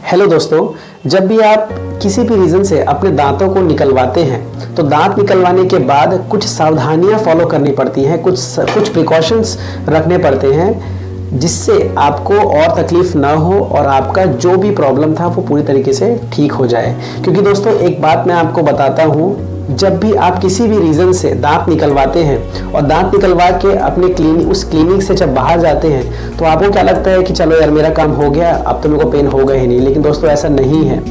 Hello दोस्तों, जब भी आप किसी भी रीज़न से अपने दांतों को निकलवाते हैं तो दांत निकलवाने के बाद कुछ सावधानियां फॉलो करनी पड़ती हैं, कुछ प्रिकॉशंस रखने पड़ते हैं जिससे आपको और तकलीफ ना हो और आपका जो भी प्रॉब्लम था वो पूरी तरीके से ठीक हो जाए। क्योंकि दोस्तों एक बात मैं आपको बताता हूँ, जब भी आप किसी भी रीज़न से दांत निकलवाते हैं और दांत निकलवा के अपने उस क्लिनिक से जब बाहर जाते हैं तो आपको क्या लगता है कि चलो यार मेरा काम हो गया, अब तो मेरे को पेन होगा ही नहीं। लेकिन दोस्तों ऐसा नहीं है।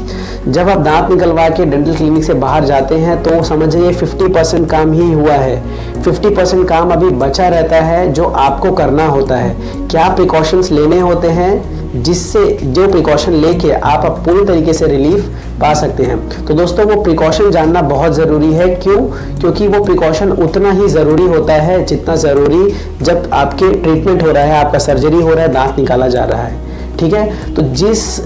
जब आप दांत निकलवा के डेंटल क्लिनिक से बाहर जाते हैं तो समझिए 50% काम ही हुआ है, 50% काम अभी बचा रहता है जो आपको करना होता है। क्या प्रिकॉशंस लेने होते हैं जिससे जो प्रिकॉशन लेके आप पूरी तरीके से रिलीफ पा सकते हैं। तो दोस्तों वो प्रिकॉशन जानना बहुत ज़रूरी है। क्यों? क्योंकि वो प्रिकॉशन उतना ही ज़रूरी होता है जितना ज़रूरी जब आपके ट्रीटमेंट हो रहा है, आपका सर्जरी हो रहा है, दांत निकाला जा रहा है। ठीक है, तो जिस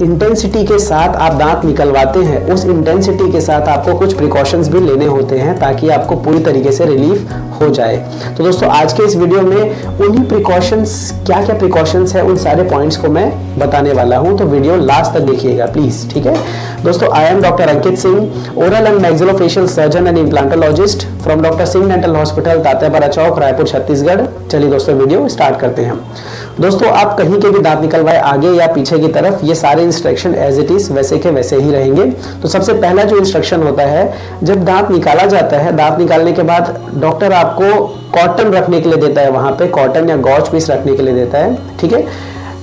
इंटेंसिटी के साथ आप दांत निकलवाते हैं उस इंटेंसिटी के साथ आपको कुछ प्रिकॉशंस भी लेने होते हैं ताकि आपको पूरी तरीके से रिलीफ हो जाए। तो दोस्तों आज के इस वीडियो में उन्हीं प्रिकॉशंस, क्या क्या प्रिकॉशंस है, उन सारे पॉइंट्स को मैं बताने वाला हूं। तो वीडियो लास्ट तक देखिएगा प्लीज। ठीक है दोस्तों, I am doctor Ankit Singh, oral and maxillofacial surgeon and implantologist from doctor Singh dental hospital, Tatyapara चौक, रायपुर, छत्तीसगढ़। चलिए दोस्तों वीडियो स्टार्ट करते हैं। दोस्तों आप कहीं के भी दांत निकलवाए, आगे या पीछे की तरफ, ये सारे इंस्ट्रक्शन एज इट इज वैसे के वैसे ही रहेंगे। तो सबसे पहला जो इंस्ट्रक्शन होता है, जब दांत निकाला जाता है, दांत निकालने के बाद डॉक्टर आपको कॉटन रखने के लिए देता है, वहां पे कॉटन या गॉज पीस रखने के लिए देता है। ठीक है,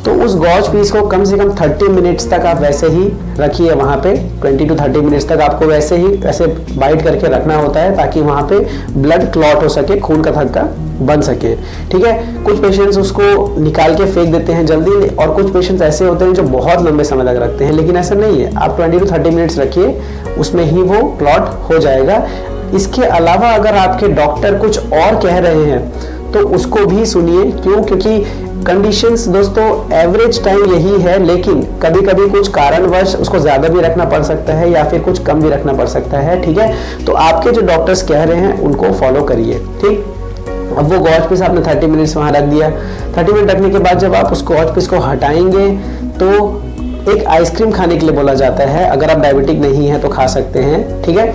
तो उस गॉज पीस को कम से कम 30 मिनट्स तक आप वैसे ही रखिए वहां पे। 20 to 30 मिनट्स तक आपको वैसे ही ऐसे बाइट करके रखना होता है ताकि वहां पे ब्लड क्लॉट हो सके, खून का थक्का बन सके। ठीक है, कुछ पेशेंट्स उसको निकाल के फेंक देते हैं जल्दी, और कुछ पेशेंट्स ऐसे होते हैं जो बहुत लंबे समय तक रखते हैं, लेकिन ऐसा नहीं है। आप 20 to 30 मिनट्स रखिए, उसमें ही वो क्लॉट हो जाएगा। इसके अलावा अगर आपके डॉक्टर कुछ और कह रहे हैं तो उसको भी सुनिए। क्यों? क्योंकि कंडीशंस दोस्तों एवरेज टाइम यही है, लेकिन कभी कभी कुछ कारणवश उसको ज्यादा भी रखना पड़ सकता है या फिर कुछ कम भी रखना पड़ सकता है। ठीक है, तो आपके जो डॉक्टर्स कह रहे हैं उनको फॉलो करिए। ठीक, अब वो गॉज पीस आपने 30 मिनट्स वहां रख दिया। 30 मिनट रखने के बाद जब आप उस गॉज पीस को हटाएंगे तो एक आइसक्रीम खाने के लिए बोला जाता है। अगर आप डायबिटिक नहीं है तो खा सकते हैं। ठीक है,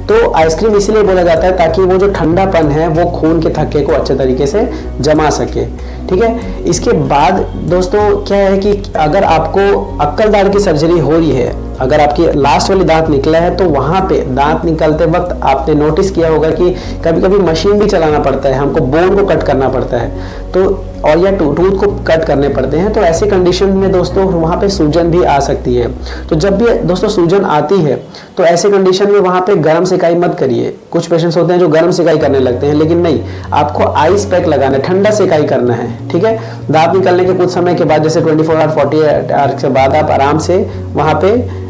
तो आइसक्रीम इसीलिए बोला जाता है ताकि वो जो ठंडापन है वो खून के थक्के को अच्छे तरीके से जमा सके। ठीक है, इसके बाद दोस्तों क्या है कि अगर आपको अक्कल दाढ़ की सर्जरी हो रही है, अगर आपकी लास्ट वाली दांत निकला है तो वहां पे दांत निकलते वक्त आपने नोटिस किया होगा कि कभी कभी मशीन भी चलाना पड़ता है, हमको बोन को कट करना पड़ता है, तो और या टूथ को कट करने पड़ते हैं। तो ऐसे कंडीशन में दोस्तों वहां पे सूजन भी आ सकती है। तो जब भी दोस्तों सूजन आती है तो ऐसे कंडीशन में वहां पे गर्म सेकाई मत करिए। कुछ पेशेंट्स होते हैं जो गर्म सेकाई करने लगते हैं, लेकिन नहीं, आपको आइस पैक लगाना है, ठंडा सेकाई करना है। ठीक है, दांत निकलने के कुछ समय के बाद, जैसे 24 आवर 48 आवर के बाद आप आराम से वहां पे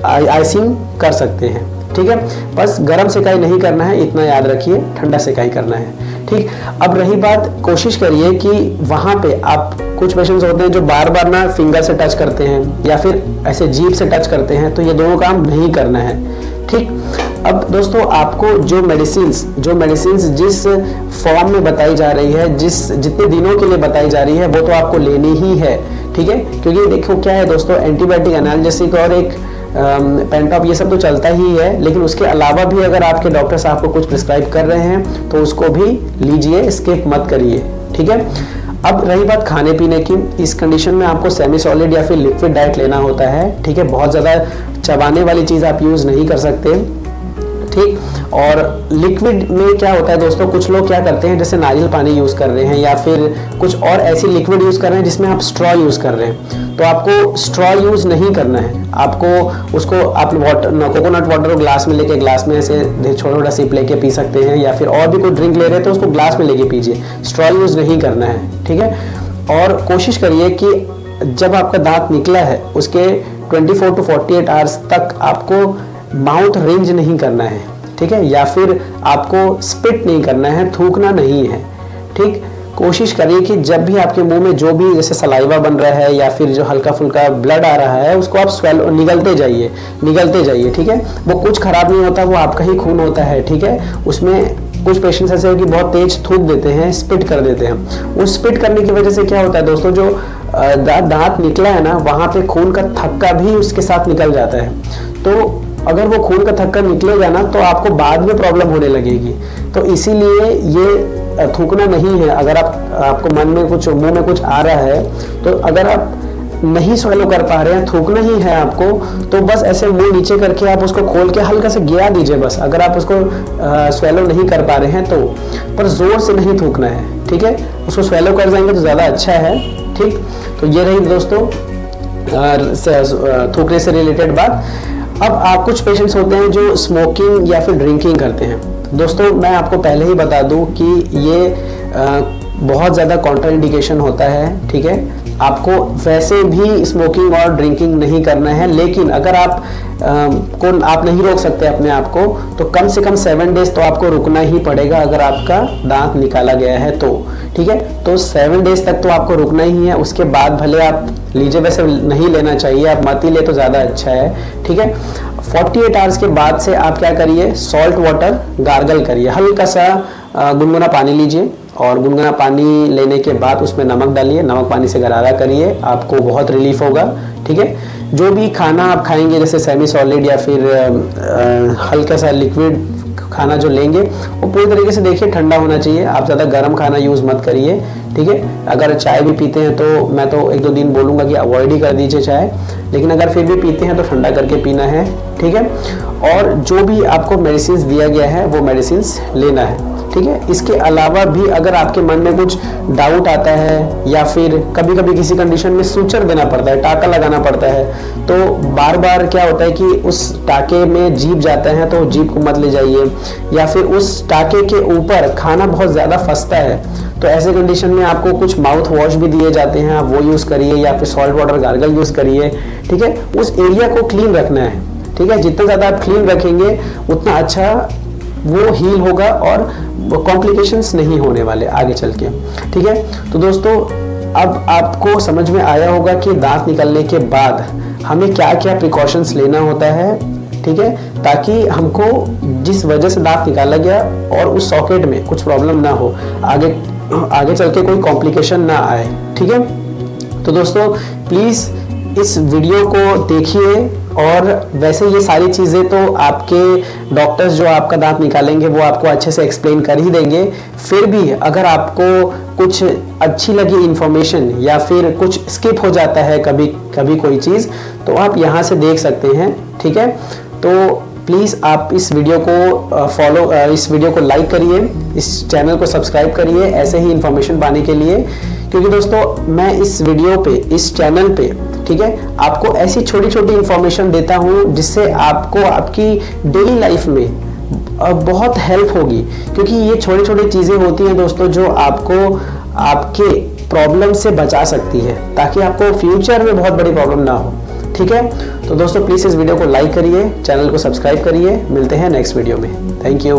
आइसिंग कर सकते हैं। ठीक है, बस गर्म सेकाई नहीं करना है, इतना याद रखिए, ठंडा सेकाई करना है। ठीक, अब रही बात, कोशिश करिए कि वहां पे आप, कुछ पेशेंट्स होते हैं जो बार बार ना फिंगर से टच करते हैं या फिर ऐसे जीभ से टच करते हैं, तो ये दोनों काम नहीं करना है। ठीक, अब दोस्तों आपको जो मेडिसिन्स जिस फॉर्म में बताई जा रही है, जितने दिनों के लिए बताई जा रही है, वो तो आपको लेनी ही है। ठीक है, क्योंकि देखो क्या है दोस्तों, एंटीबायोटिक, एनाल्जेसिक और एक पेंटॉप, ये सब तो चलता ही है, लेकिन उसके अलावा भी अगर आपके डॉक्टर्स आपको कुछ प्रिस्क्राइब कर रहे हैं तो उसको भी लीजिए, स्किप मत करिए। ठीक है, अब रही बात खाने पीने की, इस कंडीशन में आपको सेमी सॉलिड या फिर लिक्विड डाइट लेना होता है। ठीक है, बहुत ज़्यादा चबाने वाली चीज़ आप यूज़ नहीं कर सकते। ठीक, और लिक्विड में क्या होता है दोस्तों, कुछ लोग क्या करते हैं, जैसे नारियल पानी यूज़ कर रहे हैं या फिर कुछ और ऐसी लिक्विड यूज़ कर रहे हैं जिसमें आप स्ट्रॉ यूज़ कर रहे हैं, तो आपको स्ट्रॉ यूज़ नहीं करना है। आपको उसको आप कोकोनट वाटर को ग्लास में लेके, ग्लास में ऐसे छोटा छोटा सिप लेके पी सकते हैं, या फिर और भी कोई ड्रिंक ले रहे हैं तो उसको ग्लास में लेके पीजिए, स्ट्रॉ यूज़ नहीं करना है। ठीक है, और कोशिश करिए कि जब आपका दांत निकला है उसके 24 to 48 आवर्स तक आपको माउथ रिंज नहीं करना है। ठीक है, या फिर आपको स्पिट नहीं करना है, थूकना नहीं है। ठीक, कोशिश करिए कि जब भी आपके मुंह में जो भी जैसे सलाइवा बन रहा है या फिर जो हल्का फुल्का ब्लड आ रहा है, उसको आप निगलते जाइए। ठीक है, वो कुछ खराब नहीं होता, वो आपका ही खून होता है। ठीक है, उसमें कुछ पेशेंट्स ऐसे हो कि बहुत तेज थूक देते हैं, स्पिट कर देते हैं। उस स्पिट करने की वजह से क्या होता है दोस्तों, जो दांत निकला है ना, वहां पे खून का थक्का भी उसके साथ निकल जाता है। तो अगर वो खून का थक्का निकलेगा ना तो आपको बाद में प्रॉब्लम होने लगेगी। तो इसीलिए ये थूकना नहीं है। अगर आपको मन में कुछ, मुंह में कुछ आ रहा है, तो अगर आप नहीं स्वेलो कर पा रहे हैं, थूकना ही है आपको, तो बस ऐसे मुंह नीचे करके आप उसको खोल के हल्का से गिरा दीजिए बस। अगर आप उसको स्वेलो नहीं कर पा रहे हैं तो, पर जोर से नहीं थूकना है, ठीक है। उसको स्वेलो कर जाएंगे तो ज़्यादा अच्छा है, ठीक। तो ये रही दोस्तों थूकने से रिलेटेड बात। अब कुछ पेशेंट्स होते हैं जो स्मोकिंग या फिर ड्रिंकिंग करते हैं। दोस्तों मैं आपको पहले ही बता दूं कि ये बहुत ज़्यादा कॉन्ट्राइंडिकेशन होता है, ठीक है। आपको वैसे भी स्मोकिंग और ड्रिंकिंग नहीं करना है, लेकिन अगर आप नहीं रोक सकते अपने आप को, तो कम से कम 7 डेज तो आपको रुकना ही पड़ेगा अगर आपका दांत निकाला गया है तो, ठीक है। तो 7 डेज तक तो आपको रुकना ही है। उसके बाद भले आप लीजिए, वैसे नहीं लेना चाहिए, आप मत ही ले तो ज़्यादा अच्छा है, ठीक है। 48 आवर्स के बाद से आप क्या करिए, सॉल्ट वाटर गार्गल करिए। हल्का सा गुनगुना पानी लीजिए और गुनगुना पानी लेने के बाद उसमें नमक डालिए, नमक पानी से गरारा करिए, आपको बहुत रिलीफ होगा, ठीक है। जो भी खाना आप खाएंगे, जैसे सेमी सॉलिड या फिर हल्का सा लिक्विड खाना जो लेंगे, वो पूरी तरीके से देखिए ठंडा होना चाहिए। आप ज़्यादा गर्म खाना यूज़ मत करिए, ठीक है। अगर चाय भी पीते हैं तो मैं तो 1-2 दिन बोलूँगा कि अवॉइड ही कर दीजिए चाय, लेकिन अगर फिर भी पीते हैं तो ठंडा करके पीना है, ठीक है। और जो भी आपको मेडिसिन दिया गया है वो मेडिसिन लेना है, ठीक है। इसके अलावा भी अगर आपके मन में कुछ डाउट आता है या फिर कभी कभी किसी कंडीशन में सूचर देना पड़ता है, टाका लगाना पड़ता है, तो बार बार क्या होता है कि उस टाके में जीभ जाता है, तो जीभ को मत ले जाइए, या फिर उस टाके के ऊपर खाना बहुत ज़्यादा फंसता है, तो ऐसे कंडीशन में आपको कुछ माउथ वॉश भी दिए जाते हैं, आप वो यूज़ करिए, या फिर सॉल्ट वाटर गार्गल यूज़ करिए, ठीक है। उस एरिया को क्लीन रखना है, ठीक है। जितना ज़्यादा आप क्लीन रखेंगे उतना अच्छा वो हील होगा और कॉम्प्लिकेशंस नहीं होने वाले आगे चल के, ठीक है। तो दोस्तों अब आपको समझ में आया होगा कि दांत निकलने के बाद हमें क्या क्या प्रिकॉशंस लेना होता है, ठीक है, ताकि हमको जिस वजह से दांत निकाला गया और उस सॉकेट में कुछ प्रॉब्लम ना हो, आगे चल के कोई कॉम्प्लिकेशन ना आए, ठीक है। तो दोस्तों प्लीज़ इस वीडियो को देखिए, और वैसे ये सारी चीज़ें तो आपके डॉक्टर्स जो आपका दांत निकालेंगे वो आपको अच्छे से एक्सप्लेन कर ही देंगे। फिर भी अगर आपको कुछ अच्छी लगी इन्फॉर्मेशन या फिर कुछ स्किप हो जाता है कभी कभी कोई चीज़, तो आप यहाँ से देख सकते हैं, ठीक है। तो प्लीज़ आप इस वीडियो को इस वीडियो को लाइक करिए, इस चैनल को सब्सक्राइब करिए ऐसे ही इन्फॉर्मेशन पाने के लिए, क्योंकि दोस्तों मैं इस वीडियो पे, इस चैनल पे, ठीक है, आपको ऐसी छोटी छोटी इन्फॉर्मेशन देता हूँ जिससे आपको आपकी डेली लाइफ में बहुत हेल्प होगी, क्योंकि ये छोटी छोटी चीज़ें होती हैं दोस्तों जो आपको आपके प्रॉब्लम से बचा सकती है, ताकि आपको फ्यूचर में बहुत बड़ी प्रॉब्लम ना हो, ठीक है। तो दोस्तों प्लीज़ इस वीडियो को लाइक करिए, चैनल को सब्सक्राइब करिए। मिलते हैं नेक्स्ट वीडियो में। Thank you.